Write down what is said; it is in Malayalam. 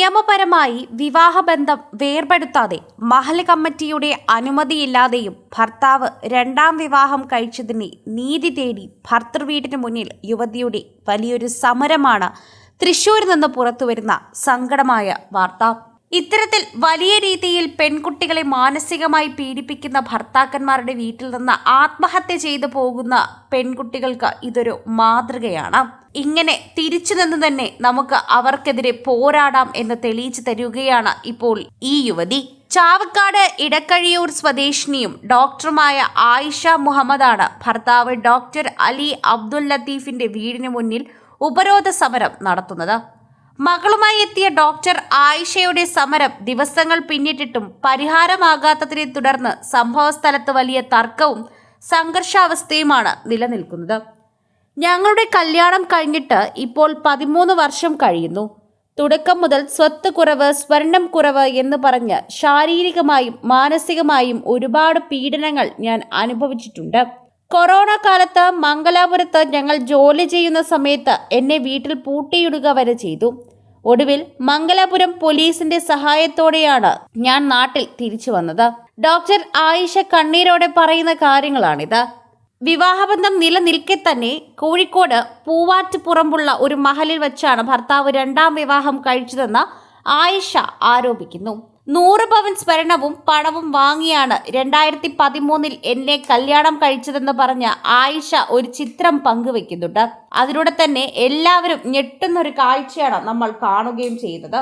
നിയമപരമായി വിവാഹബന്ധം വേർപെടുത്താതെ മഹല്ല് കമ്മിറ്റിയുടെ അനുമതിയില്ലാതെയും ഭർത്താവ് രണ്ടാം വിവാഹം കഴിച്ചതിനെ നീതി തേടി ഭർതൃവീടിന് മുന്നിൽ യുവതിയുടെ വലിയൊരു സമരമാണ് തൃശ്ശൂരിൽ നിന്ന് പുറത്തുവരുന്ന സങ്കടമായ വാർത്ത. ഇത്തരത്തിൽ വലിയ രീതിയിൽ പെൺകുട്ടികളെ മാനസികമായി പീഡിപ്പിക്കുന്ന ഭർത്താക്കന്മാരുടെ വീട്ടിൽ നിന്ന് ആത്മഹത്യ ചെയ്തു പോകുന്ന പെൺകുട്ടികൾക്ക് ഇതൊരു മാതൃകയാണ്. ഇങ്ങനെ തിരിച്ചു നിന്ന് തന്നെ നമുക്ക് അവർക്കെതിരെ പോരാടാം എന്ന് തെളിയിച്ചു തരികയാണ് ഇപ്പോൾ ഈ യുവതി. ചാവക്കാട് ഇടക്കഴിയൂർ സ്വദേശിനിയും ഡോക്ടറുമായ ആയിഷ മുഹമ്മദാണ് ഭർത്താവ് ഡോക്ടർ അലി അബ്ദുൽ ലത്തീഫിന്റെ വീടിന് മുന്നിൽ ഉപരോധ സമരം നടത്തുന്നത്. മകളുമായി എത്തിയ ഡോക്ടർ ആയിഷയുടെ സമരം ദിവസങ്ങൾ പിന്നിട്ടിട്ടും പരിഹാരമാകാത്തതിനെ തുടർന്ന് സംഭവസ്ഥലത്ത് വലിയ തർക്കവും സംഘർഷാവസ്ഥയുമാണ് നിലനിൽക്കുന്നത്. ഞങ്ങളുടെ കല്യാണം കഴിഞ്ഞിട്ട് ഇപ്പോൾ 13 വർഷം കഴിയുന്നു. തുടക്കം മുതൽ സ്വത്ത് കുറവ്, സ്വർണം കുറവ് എന്ന് പറഞ്ഞ് ശാരീരികമായും മാനസികമായും ഒരുപാട് പീഡനങ്ങൾ ഞാൻ അനുഭവിച്ചിട്ടുണ്ട്. കൊറോണ കാലത്ത് മംഗലാപുരത്ത് ഞങ്ങൾ ജോലി ചെയ്യുന്ന സമയത്ത് എന്നെ വീട്ടിൽ പൂട്ടിയിടുക വരെ ചെയ്തു. ഒടുവിൽ മംഗലാപുരം പോലീസിന്റെ സഹായത്തോടെയാണ് ഞാൻ നാട്ടിൽ തിരിച്ചു വന്നത്. ഡോക്ടർ ആയിഷ കണ്ണീരോടെ പറയുന്ന കാര്യങ്ങളാണിത്. വിവാഹബന്ധം നിലനിൽക്കെ തന്നെ കോഴിക്കോട് പൂവാറ്റുപുറമ്പുള്ള ഒരു മഹലിൽ വെച്ചാണ് ഭർത്താവ് രണ്ടാം വിവാഹം കഴിച്ചതെന്ന് ആയിഷ ആരോപിക്കുന്നു. 100 പവൻ സ്വർണവും പണവും വാങ്ങിയാണ് 2013 എന്നെ കല്യാണം കഴിച്ചതെന്ന് പറഞ്ഞ ആയിഷ ഒരു ചിത്രം പങ്കുവെക്കുന്നുണ്ട്. അതിലൂടെ തന്നെ എല്ലാവരും ഞെട്ടുന്നൊരു കാഴ്ചയാണ് നമ്മൾ കാണുകയും ചെയ്യുന്നത്.